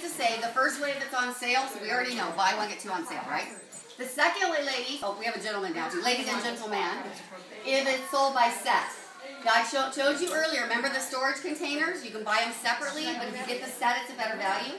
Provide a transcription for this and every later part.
to save. The first wave that's on sale, so we already know, buy one, get two on sale, right? The second way, ladies, oh, we have a gentleman now too. Ladies and gentlemen, if it's sold by set. Now, I showed you earlier, remember the storage containers? You can buy them separately, but if you get the set, it's a better value.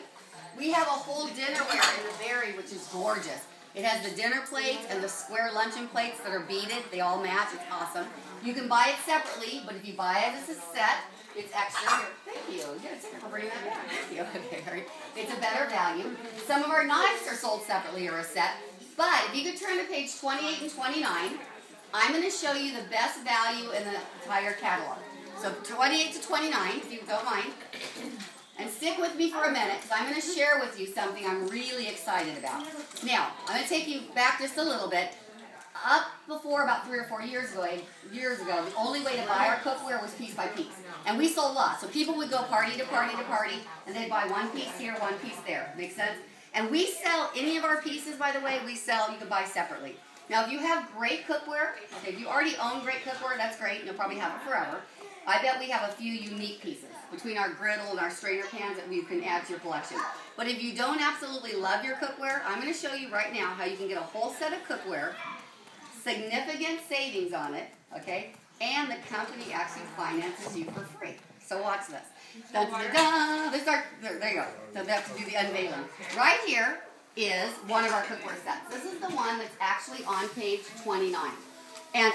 We have a whole dinnerware in the berry, which is gorgeous. It has the dinner plates and the square luncheon plates that are beaded. They all match. It's awesome. You can buy it separately, but if you buy it as a set, it's extra. Here, thank you. You get a ticket for bringing that back. Thank you. Okay, it's a better value. Some of our knives are sold separately or a set. But if you could turn to page 28 and 29, I'm going to show you the best value in the entire catalog. So 28 to 29, if you don't mind. And stick with me for a minute, because I'm going to share with you something I'm really excited about. Now, I'm going to take you back just a little bit. Up before about 3 or 4 years ago, the only way to buy our cookware was piece by piece. And we sold lots. So people would go party to party to party, and they'd buy one piece here, one piece there. Make sense? And we sell any of our pieces, by the way, you can buy separately. Now, if you have great cookware, okay, if you already own great cookware, that's great. You'll probably have it forever. I bet we have a few unique pieces between our griddle and our strainer pans that you can add to your collection. But if you don't absolutely love your cookware, I'm going to show you right now how you can get a whole set of cookware, significant savings on it, okay, and the company actually finances you for free. So watch this. Dun, dun, dun, dun. This is our, there you go. So that's to do the unveiling. Right here is one of our cookware sets. This is the one that's actually on page 29. And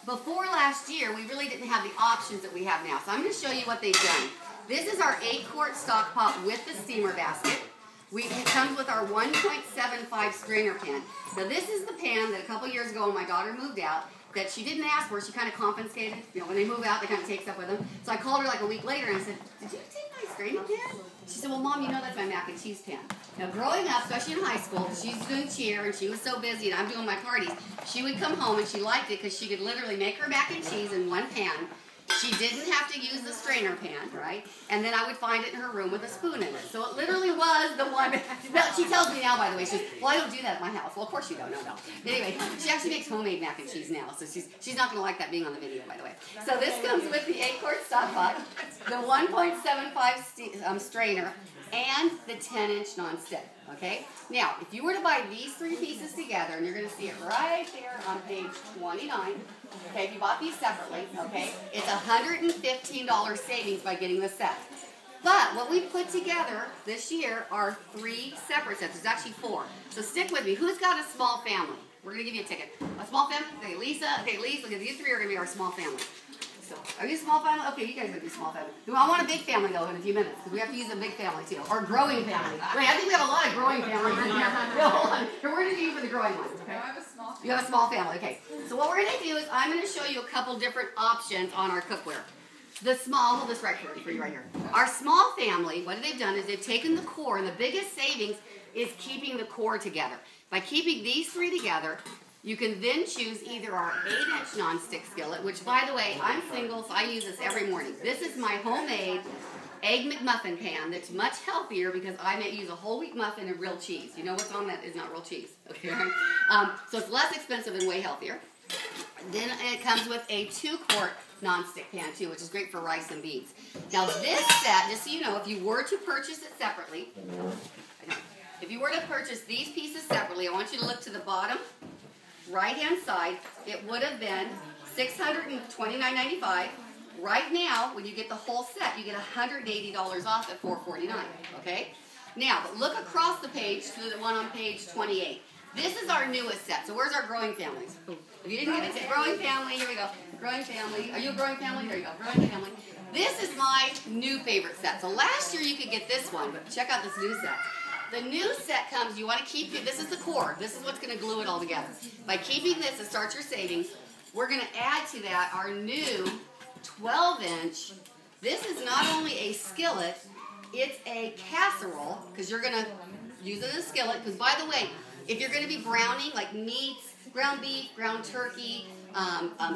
before last year, we really didn't have the options that we have now. So I'm going to show you what they've done. This is our 8-quart stock pot with the steamer basket. It comes with our 1.75 strainer pan. Now this is the pan that a couple years ago when my daughter moved out, that she didn't ask for, she kind of confiscated. You know, when they move out, they kind of take stuff with them. So I called her like a week later and I said, "Did you take my strainer pan?" She said, "Well, Mom, you know that's my mac and cheese pan." Now growing up, especially in high school, she's doing cheer and she was so busy and I'm doing my parties, she would come home and she liked it because she could literally make her mac and cheese in one pan. She didn't have to use the strainer pan, right? And then I would find it in her room with a spoon in it. So it literally was the one. She tells me now, by the way, she says, "Well, I don't do that at my house." Well, of course you don't. No. Anyway, she actually makes homemade mac and cheese now, so she's not going to like that being on the video, by the way. So this comes with the 8-quart stock pot, the 1.75 strainer, and the 10-inch nonstick. Okay? Now, if you were to buy these 3 pieces together, and you're going to see it right there on page 29, okay, if you bought these separately, okay, it's $115 savings by getting the set. But what we put together this year are 3 separate sets. There's actually 4. So stick with me. Who's got a small family? We're going to give you a ticket. A small family? Okay, Lisa. Okay, Lisa. Okay, these 3 are going to be our small family. So, are you a small family? Okay, you guys are going to be a small family. I want a big family, though, in a few minutes, because we have to use a big family, too. Or growing family. Wait, I think we have a lot of growing families in here. No, hold on. We're going to do you for the growing ones, okay? I have a small family. You have a small family, okay. So what we're going to do is I'm going to show you a couple different options on our cookware. The small, hold this right here for you right here. Our small family, what they've done is they've taken the core, and the biggest savings is keeping the core together. By keeping these 3 together, you can then choose either our 8-inch nonstick skillet, which, by the way, I'm single, so I use this every morning. This is my homemade Egg McMuffin pan that's much healthier because I use a whole wheat muffin and real cheese. You know what's on that is not real cheese. Okay, so it's less expensive and way healthier. Then it comes with a 2-quart nonstick pan, too, which is great for rice and beans. Now, this set, just so you know, if you were to purchase it separately, if you were to purchase these pieces separately, I want you to look to the bottom right-hand side. It would have been $629.95. Right now, when you get the whole set, you get $180 off at $449. Okay? Now, but look across the page to the one on page 28. This is our newest set. So where's our growing families? If you didn't get it, growing family. Here we go. Growing family. Are you a growing family? There you go. Growing family. This is my new favorite set. So last year you could get this one, but check out this new set. The new set comes, you want to keep it, this is the core. This is what's going to glue it all together. By keeping this to start your savings, we're going to add to that our new 12-inch. This is not only a skillet, it's a casserole, because you're going to use it as a skillet. Because, by the way, if you're going to be browning, like meats, ground beef, ground turkey,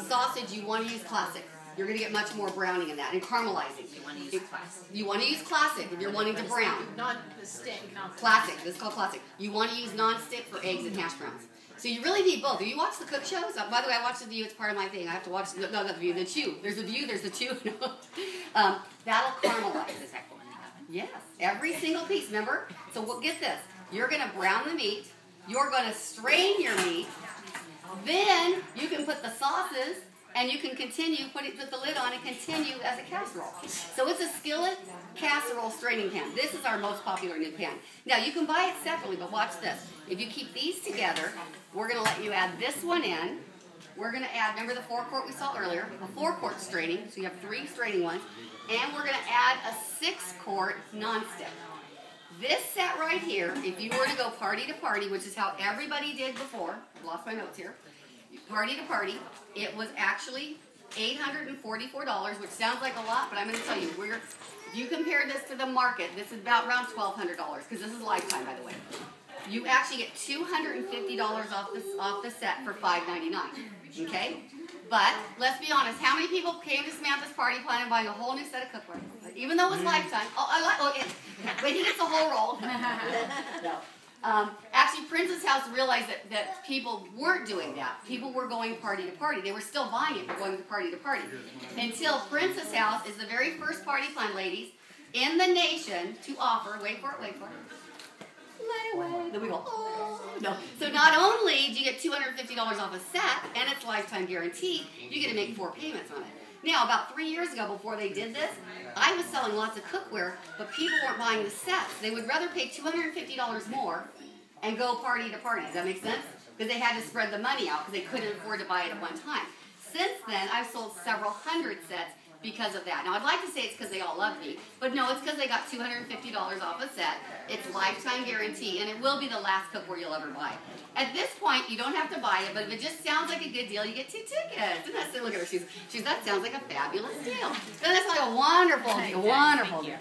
sausage, you want to use classic. You're going to get much more browning in that, and caramelizing. You want to use classic. You want to use classic if you're wanting to brown. Not the stick. Not Classic. This is called classic. You want to use non-stick for eggs and hash browns. So you really need both. Do you watch the cook shows? By the way, I watch The View. It's part of my thing. I have to watch, no, not The View, The Chew. There's The View, there's The Chew. That'll caramelize. Yes, every single piece, remember? So get this. You're going to brown the meat. You're going to strain your meat. Then you can put the sauces and you can continue, put the lid on and continue as a casserole. So it's a skillet casserole straining pan. This is our most popular new pan. Now you can buy it separately, but watch this. If you keep these together, we're going to let you add this one in. We're going to add, remember the 4-quart we saw earlier? A 4-quart straining, so you have 3 straining ones. And we're going to add a 6-quart nonstick. This set right here, if you were to go party to party, which is how everybody did before, I lost my notes here, party to party, it was actually $844, which sounds like a lot, but I'm going to tell you, if you compare this to the market, this is about around $1,200, because this is lifetime, by the way. You actually get $250 off the set for $5.99, okay? But let's be honest, how many people came to Samantha's party planning buying a whole new set of cookware? Even though it was lifetime. Wait, he gets the whole roll. No. Actually, Prince's House realized that people weren't doing that. People were going party to party. They were still buying it, but going party to party. Until Prince's House is the very first party plan, ladies, in the nation to offer, wait for it, let it away. Then we go, oh, no. So not only do you get $250 off a set, and it's lifetime guarantee, you get to make 4 payments on it. Now, about 3 years ago, before they did this, I was selling lots of cookware, but people weren't buying the sets. They would rather pay $250 more and go party to party. Does that make sense? Because they had to spread the money out because they couldn't afford to buy it at one time. Since then, I've sold several hundred sets because of that. Now, I'd like to say it's because they all love me, but no, it's because they got $250 off a set. It's lifetime guarantee, and it will be the last cookware you'll ever buy. At this point, you don't have to buy it, but if it just sounds like a good deal, you get 2 tickets. And that's, look at her, that sounds like a fabulous deal. And that's like a wonderful deal, wonderful deal.